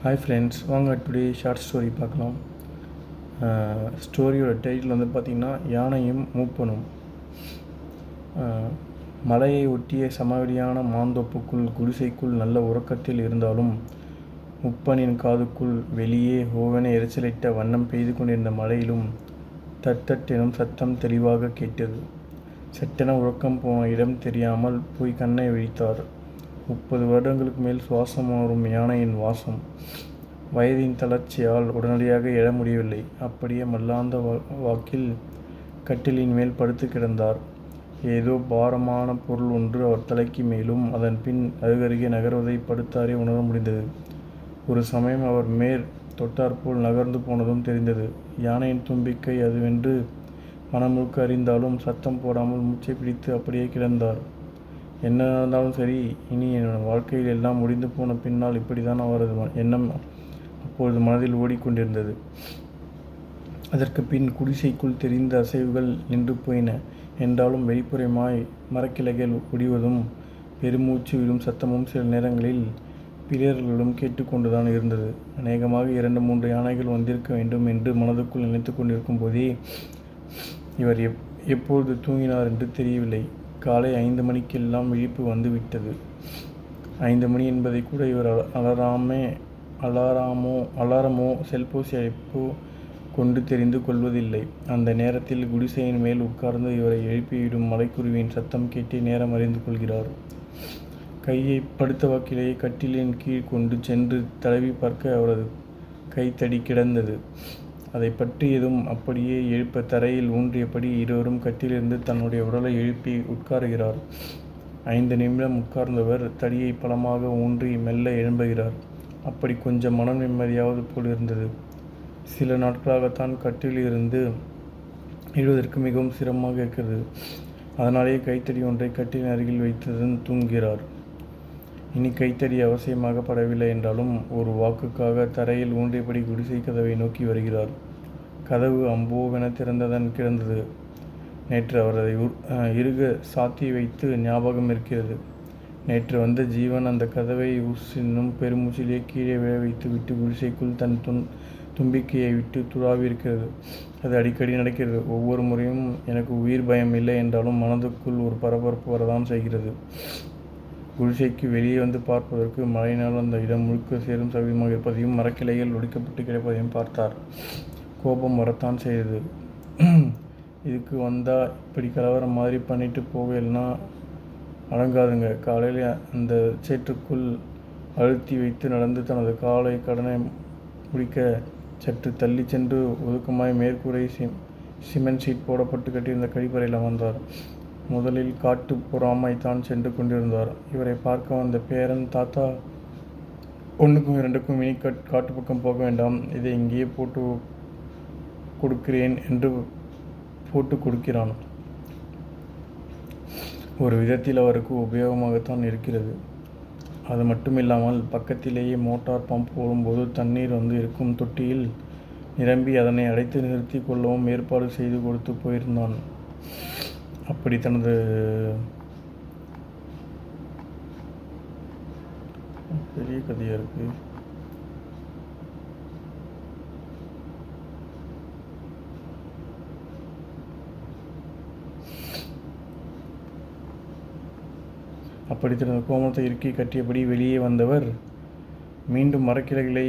Hi friends, வாங்க today short story பார்க்கலாம். ஸ்டோரியோட title வந்து பார்த்திங்கன்னா யானையும் மூப்பனும். மலையை ஒட்டிய சமவெளியான மாந்தோப்புக்குள் குடிசைக்குள் நல்ல உறக்கத்தில் இருந்தாலும் முப்பனின் காதுக்குள் வெளியே ஓவென எரிச்சலிட்ட வண்ணம் பெய்து கொண்டிருந்த மழையிலும் தட் எனும் சத்தம் தெளிவாக கேட்டது. சட்டென உறக்கம் போன இடம் தெரியாமல் போய் கண்ணை விழித்தார். 30 வருடங்களுக்கு மேல் சுவாசம் மாறும் யானையின் வாசம். வயதின் தளர்ச்சியால் உடனடியாக எழ முடியவில்லை. அப்படியே மல்லாந்த வாக்கில் கட்டிலின் மேல் படுத்து கிடந்தார். ஏதோ பாரமான பொருள் ஒன்று அவர் தலைக்கு மேலும் அதன் பின் அருகருகே நகர்வதை படுத்தாரே உணர முடிந்தது. ஒரு சமயம் அவர் மேற் தொட்டாற்போல் நகர்ந்து போனதும் தெரிந்தது. யானையின் தும்பிக்கை அதுவென்று மனமுழுக்க அறிந்தாலும் சத்தம் போடாமல் மூச்சை பிடித்து அப்படியே கிடந்தார். என்ன நடந்தாலும் சரி, இனி என் வாழ்க்கையில் எல்லாம் முடிந்து போன பின்னால் இப்படித்தான் அவரது எண்ணம் அப்பொழுது மனதில் ஓடிக்கொண்டிருந்தது. அதற்கு பின் குடிசைக்குள் தெரிந்த அசைவுகள் நின்று போயின. என்றாலும் வெளிப்புறமாய் மரக்கிளைகள் ஒடிவதும் பெருமூச்சு விடும் சத்தமும் சில நேரங்களில் பிறர்களும் கேட்டுக்கொண்டுதான் இருந்தது. அநேகமாக 2-3 யானைகள் வந்திருக்க வேண்டும் என்று மனதுக்குள் நினைத்து கொண்டிருக்கும் போதே இவர் எப்பொழுது தூங்கினார் என்று தெரியவில்லை. காலை 5 மணிக்கெல்லாம் விழிப்பு வந்து விட்டது. 5 மணி என்பதை கூட இவர் அலாரமோ செல்போசி அழைப்போ கொண்டு தெரிந்து கொள்வதில்லை. அந்த நேரத்தில் குடிசையின் மேல் உட்கார்ந்து இவரை எழுப்பிவிடும் மலைக்குருவியின் சத்தம் கேட்டே நேரம் அறிந்து கொள்கிறார். கையை படுத்த வாக்கிலேயே கட்டிலின் கீழ் கொண்டு சென்று தடவி பார்க்க அவரது கைத்தடி கிடந்தது. அதை பற்றியதும் அப்படியே எழுப்ப தரையில் ஊன்றியபடி இருவரும் கட்டிலிருந்து தன்னுடைய உடலை எழுப்பி உட்காருகிறார். 5 நிமிடம் உட்கார்ந்தவர் தடியை பலமாக ஊன்றி மெல்ல எழும்புகிறார். அப்படி கொஞ்சம் மனம் நிம்மதியாவது போல் இருந்தது. சில நாட்களாகத்தான் கட்டிலிருந்து எழுவதற்கு மிகவும் சிரமமாக இருக்கிறது. அதனாலேயே கைத்தடி ஒன்றை கட்டிலின் அருகில் வைத்ததும் தூங்குகிறார். இனி கைத்தடி அவசியமாக படவில்லை என்றாலும் ஒரு வாக்குக்காக தரையில் ஊன்றியபடி குடிசை கதவை நோக்கி வருகிறார். கதவு அம்போவென திறந்ததன் கிடந்தது. நேற்று அவர் அதை இறுக சாத்தி வைத்து ஞாபகம் இருக்கிறது. நேற்று வந்த ஜீவன் அந்த கதவை என்னும் பெருமூச்சிலே கீழே விழ வைத்து விட்டு குடிசைக்குள் தன் தும்பிக்கையை விட்டு துளாவி இருக்கிறது. அது அடிக்கடி நடக்கிறது. ஒவ்வொரு முறையும் எனக்கு உயிர் பயம் இல்லை என்றாலும் மனதுக்குள் ஒரு பரபரப்பு வரதான் செய்கிறது. குடிசைக்கு வெளியே வந்து பார்ப்பதற்கு மழையினால் அந்த இடம் முழுக்க சேரும் சவிதமாக இருப்பதையும் மரக்கிளைகள் ஒடிக்கப்பட்டு கிடப்பதையும் பார்த்தார். கோபம் வரத்தான் செய்தது. இதுக்கு வந்தால் இப்படி கலவரம் மாதிரி பண்ணிட்டு போக இல்லைன்னா அடங்காதுங்க. காலையில் அந்த சேற்றுக்குள் அழுத்தி வைத்து நடந்து தனது காலை கடனை முடிக்க சற்று தள்ளி சென்று ஒதுக்கமாய் மேற்கூரை சிமெண்ட் ஷீட் போடப்பட்டு கட்டியிருந்த கழிப்பறையில் அமர்ந்தார். முதலில் காட்டு பொறாமைத்தான் சென்று கொண்டிருந்தார். இவரை பார்க்க வந்த பேரன், தாத்தா 1க்கும் 2க்கும் இனி காட்டு பக்கம் போக வேண்டாம், இதை இங்கேயே போட்டு கொடுக்கிறேன் என்று போட்டு கொடுக்கிறான். ஒரு விதத்தில் அவருக்கு உபயோகமாகத்தான் இருக்கிறது. அது மட்டுமில்லாமல் பக்கத்திலேயே மோட்டார் பம்ப் போடும்போது தண்ணீர் வந்து இருக்கும் தொட்டியில் நிரம்பி அதனை அடைத்து நிறுத்தி கொள்ளவும் ஏற்பாடு செய்து கொடுத்து போயிருந்தான். அப்படி தனது பெரிய கதையாக இருக்குது. அப்படி தனது கோமணத்தை இறுக்கி கட்டியபடி வெளியே வந்தவர் மீண்டும் மரக்கிளைகளை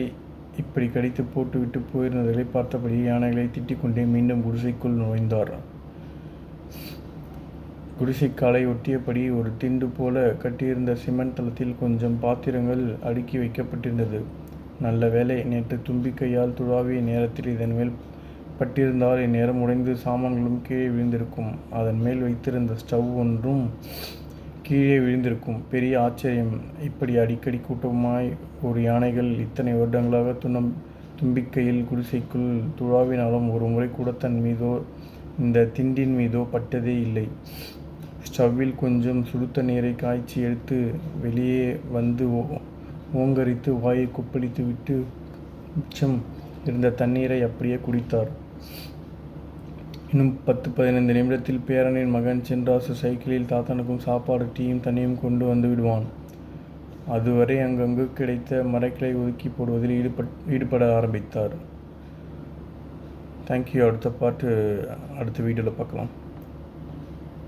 இப்படி கடித்து போட்டு விட்டு போயிருந்ததை பார்த்தபடி யானைகளை திட்டிக் கொண்டே மீண்டும் குடிசைக்குள் நுழைந்தார். குடிசைக்காலை ஒட்டியபடி ஒரு திண்டு போல கட்டியிருந்த சிமெண்ட் தளத்தில் கொஞ்சம் பாத்திரங்கள் அடுக்கி வைக்கப்பட்டிருந்தது. நல்ல வேளை, நேற்று தும்பிக்கையால் துழாவிய நேரத்தில் இதன் மேல் பட்டிருந்தால் இந்நேரம் உடைந்து சாமான்களும் கீழே விழுந்திருக்கும். அதன் மேல் வைத்திருந்த ஸ்டவ் ஒன்றும் கீழே விழுந்திருக்கும். பெரிய ஆச்சரியம், இப்படி அடிக்கடி கூட்டமாய் ஒரு யானைகள் இத்தனை வருடங்களாக தும்பிக்கையில் குடிசைக்குள் துழாவினாலும் ஒரு முறை கூட தன் மீதோ இந்த திண்டின் மீதோ பட்டதே இல்லை. ஸ்டவ்வில் கொஞ்சம் சுடுத்த நீரை காய்ச்சி எடுத்து வெளியே வந்து ஓங்கரித்து வாயை கொப்பளித்து விட்டு மிச்சம் இருந்த தண்ணீரை அப்படியே குடித்தார். இன்னும் 10-15 நிமிடத்தில் பேரனின் மகன் சின்ராசு சைக்கிளில் தாத்தனுக்கும் சாப்பாடு, டீயும் தண்ணியும் கொண்டு வந்து விடுவான். அதுவரை அங்கங்கு கிடைத்த மரங்களை ஒதுக்கி போடுவதில் ஈடுபட ஆரம்பித்தார். தேங்க்யூ. அடுத்த பாட்டு அடுத்த வீடியோவில் பார்க்கலாம்.